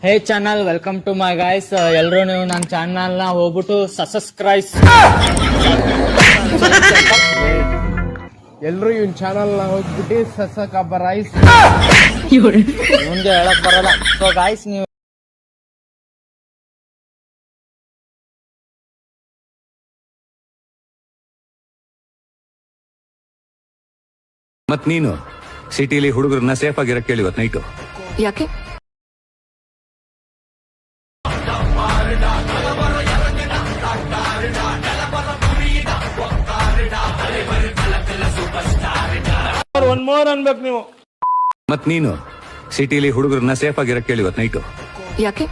Hey channel, welcome to my guys. ಎಲ್ಲರೂ ನೀವು ನನ್ನ ಚಾನಲ್ ನ ಹೋಗ್ಬಿಟ್ಟು ಸಬ್ಸ್ಕ್ರೈಬ್. ಎಲ್ರು ಇವನ್ ಚಾನಲ್ ನ ಹೋಗ್ಬಿಟ್ಟು ಸಸಕಬರೈಸ್. ಮುಂದೆ ಹೇಳಕ್ ಬರಲ್ಲ. ಸೊ ಗೈಸ್, ನೀವು ಮತ್ ನೀನು ಸಿಟಿಲಿ ಹುಡುಗರನ್ನ ಸೇಫ್ ಆಗಿರಕ್ ಕೇಳಿ ಇವತ್ ನೈಟು. ಯಾಕೆ? ಒನ್ ಮೋರ್ ಅನ್ಬೇಕು ನೀವು. ಮತ್ ನೀನು ಸಿಟಿಲಿ ಹುಡುಗರನ್ನ ಸೇಫ್ ಆಗಿರಕ್ ಕೇಳಿ ಇವತ್ ನೈಟು. ಯಾಕೆ?